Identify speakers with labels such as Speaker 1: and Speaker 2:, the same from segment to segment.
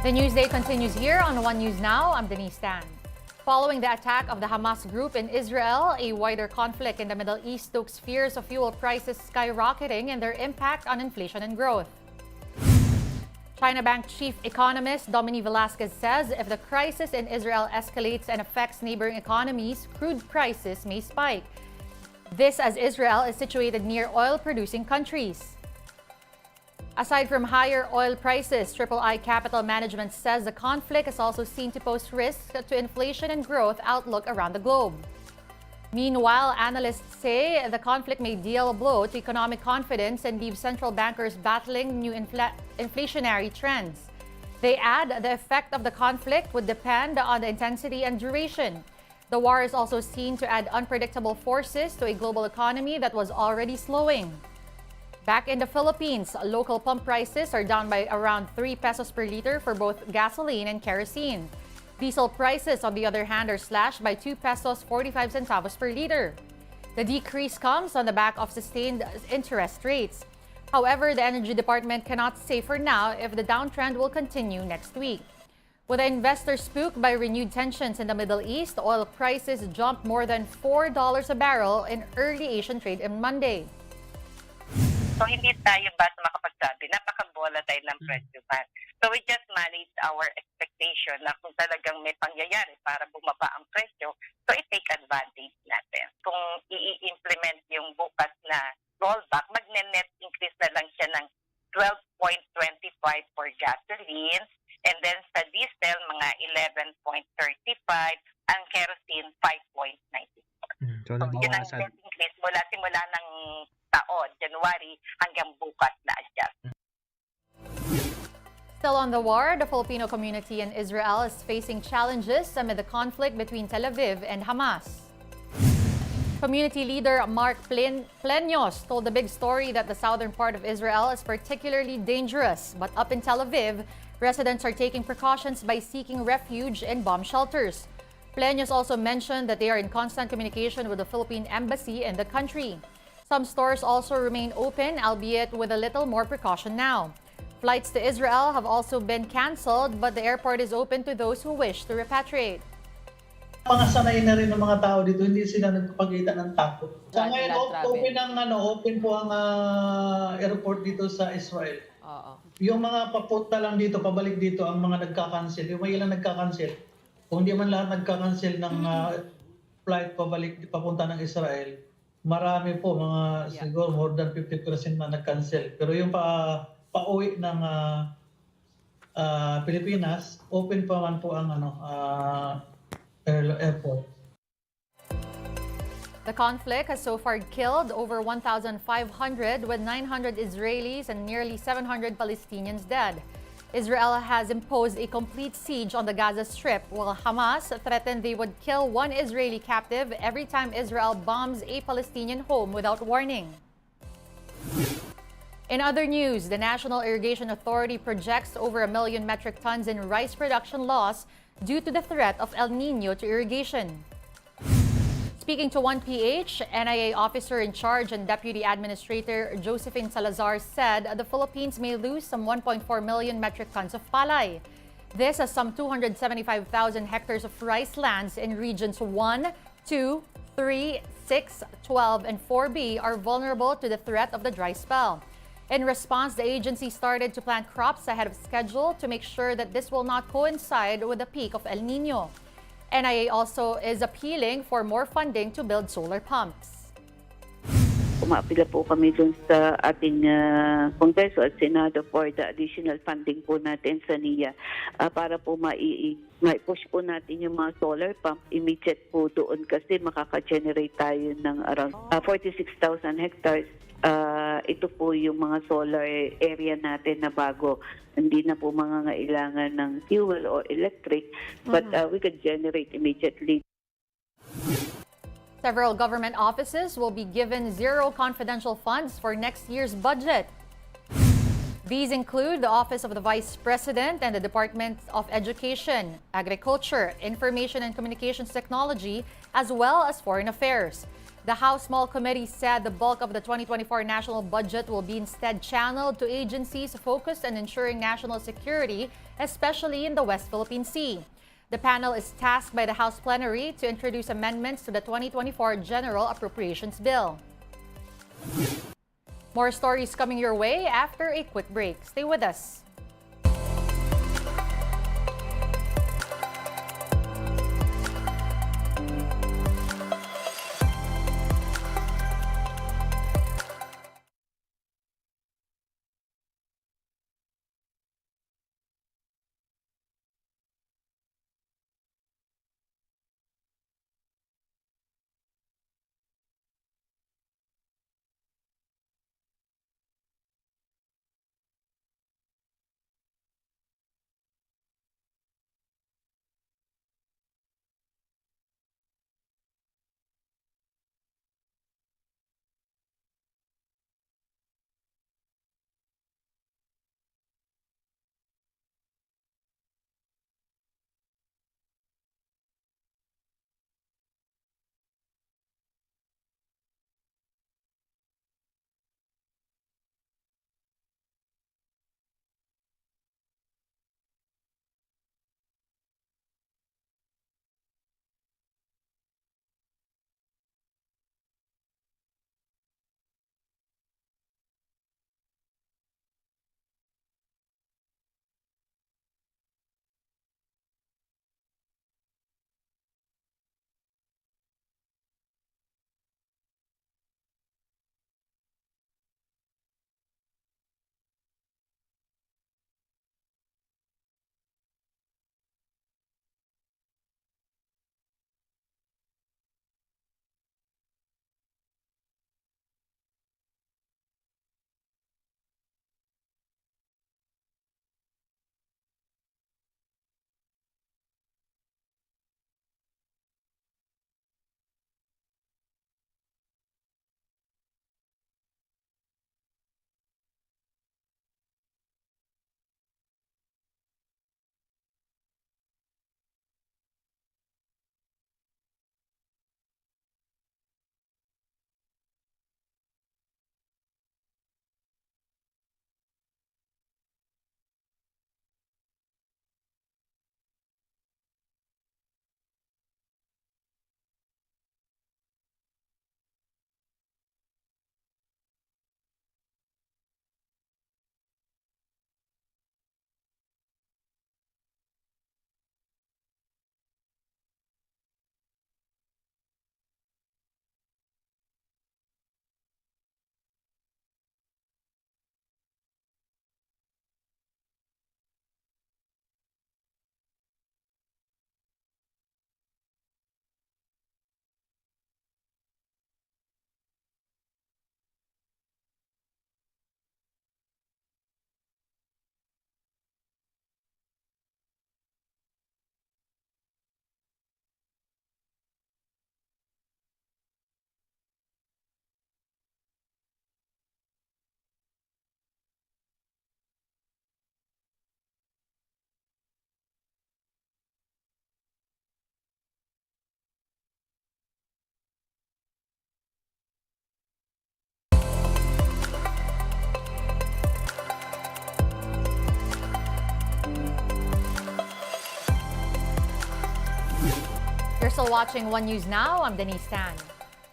Speaker 1: The news day continues here on One News Now. I'm Denise Tan. Following the attack of the Hamas group in Israel, a wider conflict in the Middle East stokes fears of fuel prices skyrocketing and their impact on inflation and growth. China Bank chief economist Dominique Velasquez says if the crisis in Israel escalates and affects neighboring economies, crude prices may spike. This as Israel is situated near oil-producing countries. Aside from higher oil prices, III Capital Management says the conflict is also seen to pose risks to inflation and growth outlook around the globe. Meanwhile, analysts say the conflict may deal a blow to economic confidence and leave central bankers battling new inflationary trends. They add the effect of the conflict would depend on the intensity and duration. The war is also seen to add unpredictable forces to a global economy that was already slowing. Back in the Philippines, local pump prices are down by around 3 pesos per liter for both gasoline and kerosene. Diesel prices, on the other hand, are slashed by 2 pesos 45 centavos per liter. The decrease comes on the back of sustained interest rates. However, the Energy Department cannot say for now if the downtrend will continue next week. With the investors spooked by renewed tensions in the Middle East, oil prices jumped more than $4 a barrel in early Asian trade on Monday.
Speaker 2: So hindi tayo basta makapagsabi, napaka-volatile ng presyo man. So we just manage our expectation na kung talagang may pangyayari para bumaba ang presyo, so i-take advantage natin. Kung i-implement yung bukas na rollback, magne-net increase na lang siya ng 12.25 for gasoline, and then sa diesel, mga 11.35, ang kerosene, 5.94. So yun ang net increase simula ng taon, January hanggang bukas na adjust.
Speaker 1: Still on the war, the Filipino community in Israel is facing challenges amid the conflict between Tel Aviv and Hamas. Community leader Mark Pleños told the big story that the southern part of Israel is particularly dangerous, but up in Tel Aviv, residents are taking precautions by seeking refuge in bomb shelters. Pleños also mentioned that they are in constant communication with the Philippine embassy in the country. Some stores also remain open, albeit with a little more precaution now. Flights to Israel have also been canceled, but the airport is open to those who wish to repatriate.
Speaker 3: Mga sanay na rin ng mga tao dito, hindi sila nagpapakita ng takot. Sa ngayon, open po ang airport dito sa Israel. Yung mga papunta lang dito, pabalik dito, ang mga nagka-cancel. Yung may ilang nagka-cancel. Kung hindi man lahat nagka-cancel ng flight papunta ng Israel, marami po, siguro more than 50% na nag-cancel. Pero yung pauwi ng Pilipinas, open pa man po ang airport.
Speaker 1: The conflict has so far killed over 1,500, with 900 Israelis and nearly 700 Palestinians dead. Israel has imposed a complete siege on the Gaza Strip, while Hamas threatened they would kill one Israeli captive every time Israel bombs a Palestinian home without warning. In other news, the National Irrigation Authority projects over 1 million metric tons in rice production loss due to the threat of El Nino to irrigation. Speaking to 1PH, NIA officer in charge and Deputy Administrator Josephine Salazar said the Philippines may lose some 1.4 million metric tons of palay. This as some 275,000 hectares of rice lands in regions 1, 2, 3, 6, 12, and 4B are vulnerable to the threat of the dry spell. In response, the agency started to plant crops ahead of schedule to make sure that this will not coincide with the peak of El Nino. NIA also is appealing for more funding to build solar pumps.
Speaker 4: Umaapila po kami dun sa ating Kongreso at Senado for the additional funding po natin sa NIA para po mai-push po natin yung mga solar pump immediate po doon kasi makaka-generate tayo ng around 46,000 hectares. Ito po yung mga solar area natin na bago. Hindi na po mangangailangan ng fuel or electric, but we could generate immediately.
Speaker 1: Several government offices will be given zero confidential funds for next year's budget. These include the Office of the Vice President and the Department of Education, Agriculture, Information and Communications Technology, as well as Foreign Affairs. The House Small Committee said the bulk of the 2024 national budget will be instead channeled to agencies focused on ensuring national security, especially in the West Philippine Sea. The panel is tasked by the House plenary to introduce amendments to the 2024 General Appropriations Bill. More stories coming your way after a quick break. Stay with us. You're still watching One News Now. I'm Denise Tan.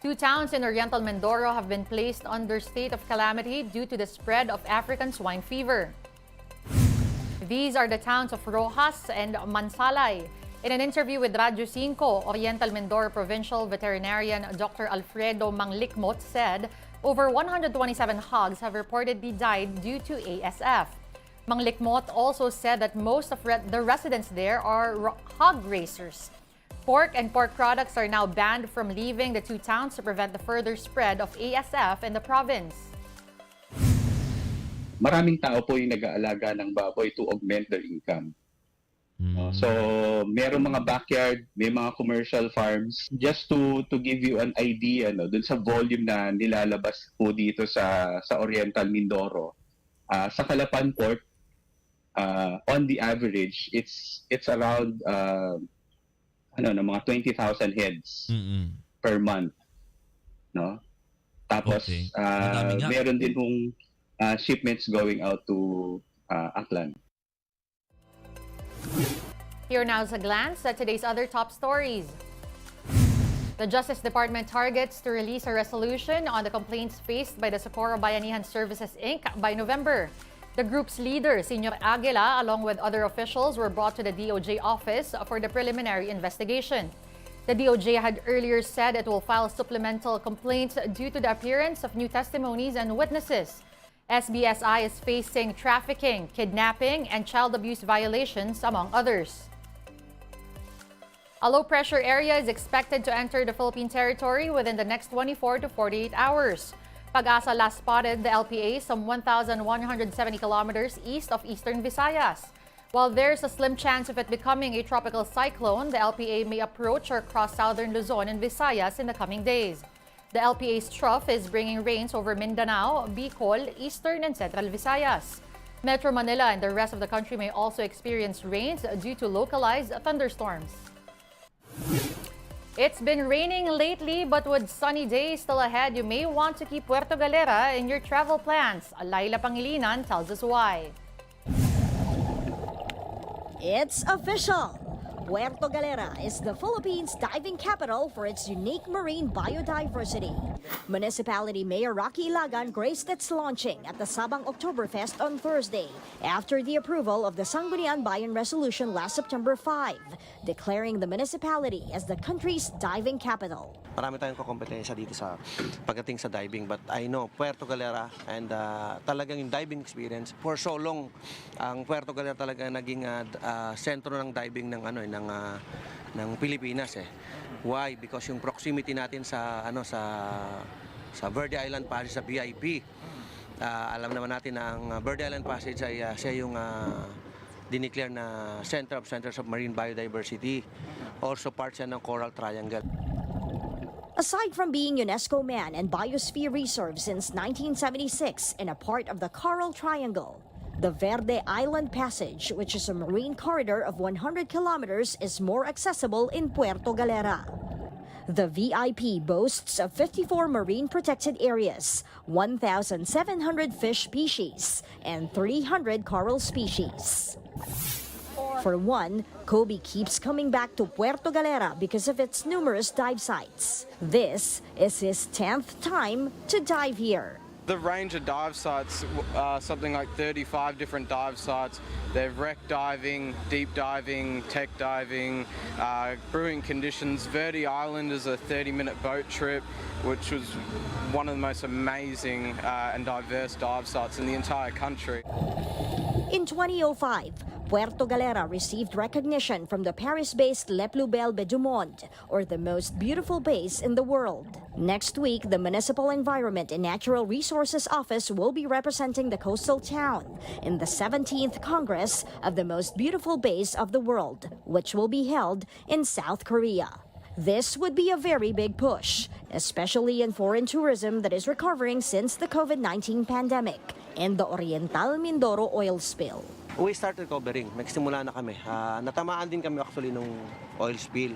Speaker 1: 2 towns in Oriental Mindoro have been placed under state of calamity due to the spread of African swine fever. These are the towns of Rojas and Mansalay. In an interview with Radyo 5, Oriental Mindoro Provincial Veterinarian Dr. Alfredo Manglikmot said over 127 hogs have reportedly died due to ASF. Manglikmot also said that most of the residents there are hog raisers. Pork and pork products are now banned from leaving the 2 towns to prevent the further spread of ASF in the province.
Speaker 5: Maraming tao po yung nag-aalaga ng baboy to augment their income. So, merong mga backyard, may mga commercial farms. Just to give you an idea, dun sa volume na nilalabas po dito sa Oriental Mindoro, sa Calapan Port, on the average, it's around mga 20,000 heads per month. no? Tapos
Speaker 6: Okay. Madami nga.
Speaker 5: meron din hong shipments going out to Aklan.
Speaker 1: Here now is a glance at today's other top stories. The Justice Department targets to release a resolution on the complaints faced by the Socorro Bayanihan Services Inc. by November. The group's leader, Senior Agila, along with other officials, were brought to the DOJ office for the preliminary investigation. The DOJ had earlier said it will file supplemental complaints due to the appearance of new testimonies and witnesses. SBSI is facing trafficking, kidnapping, and child abuse violations, among others. A low-pressure area is expected to enter the Philippine territory within the next 24 to 48 hours. Pag-asa last spotted the LPA some 1,170 kilometers east of eastern Visayas. While there's a slim chance of it becoming a tropical cyclone, the LPA may approach or cross southern Luzon and Visayas in the coming days. The LPA's trough is bringing rains over Mindanao, Bicol, eastern and central Visayas. Metro Manila and the rest of the country may also experience rains due to localized thunderstorms. It's been raining lately, but with sunny days still ahead, you may want to keep Puerto Galera in your travel plans. Laila Pangilinan tells us why.
Speaker 7: It's official! Puerto Galera is the Philippines' diving capital for its unique marine biodiversity. Municipality Mayor Rocky Ilagan graced its launching at the Sabang Oktoberfest on Thursday after the approval of the Sangguniang Bayan Resolution last September 5, declaring the municipality as the country's diving capital.
Speaker 8: Marami tayong kompetensya dito sa pagdating sa diving, but I know Puerto Galera and talagang yung diving experience for so long, ang Puerto Galera talaga naging sentro ng diving ng Pilipinas eh. Why? Because yung proximity natin sa sa Verde Island Passage sa VIP. Alam naman natin na ang Verde Island Passage ay siya yung dineclare na Centers of Marine Biodiversity. Also part siya ng Coral Triangle.
Speaker 7: Aside from being UNESCO Man and Biosphere Reserve since 1976 and a part of the Coral Triangle, the Verde Island Passage, which is a marine corridor of 100 kilometers, is more accessible in Puerto Galera. The VIP boasts of 54 marine protected areas, 1,700 fish species, and 300 coral species. For one, Kobe keeps coming back to Puerto Galera because of its numerous dive sites. This is his 10th time to dive here.
Speaker 9: The range of dive sites, something like 35 different dive sites. They've wreck diving, deep diving, tech diving, brewing conditions. Verde Island is a 30-minute boat trip, which was one of the most amazing and diverse dive sites in the entire country.
Speaker 7: In 2005, Puerto Galera received recognition from the Paris-based Le Plus Belle Baie du Monde, or the most beautiful bays in the world. Next week, the Municipal Environment and Natural Resources Office will be representing the coastal town in the 17th Congress of the Most Beautiful Bays of the World, which will be held in South Korea. This would be a very big push, especially in foreign tourism that is recovering since the COVID-19 pandemic and the Oriental Mindoro oil spill.
Speaker 8: We started recovering. Nagsimula na kami. Natamaan din kami actually nung oil spill.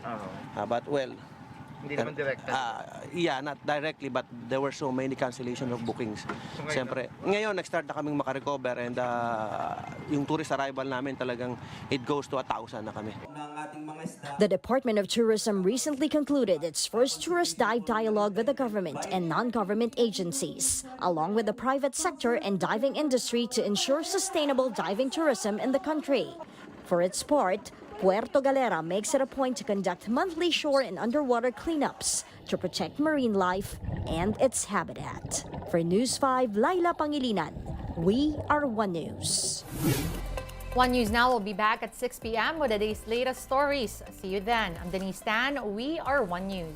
Speaker 8: But well,
Speaker 10: hindi naman directly.
Speaker 8: Yeah, not directly, but there were so many cancellation of bookings. Siyempre, ngayon nag-start na kaming makarecover and yung tourist arrival namin talagang it goes to 1,000 na kami.
Speaker 7: The Department of Tourism recently concluded its first tourist dive dialogue with the government and non-government agencies, along with the private sector and diving industry to ensure sustainable diving tourism in the country. For its part, Puerto Galera makes it a point to conduct monthly shore and underwater cleanups to protect marine life and its habitat. For News 5, Laila Pangilinan, we are One News.
Speaker 1: One News Now will be back at 6 p.m. with the day's latest stories. See you then. I'm Denise Tan. We are One News.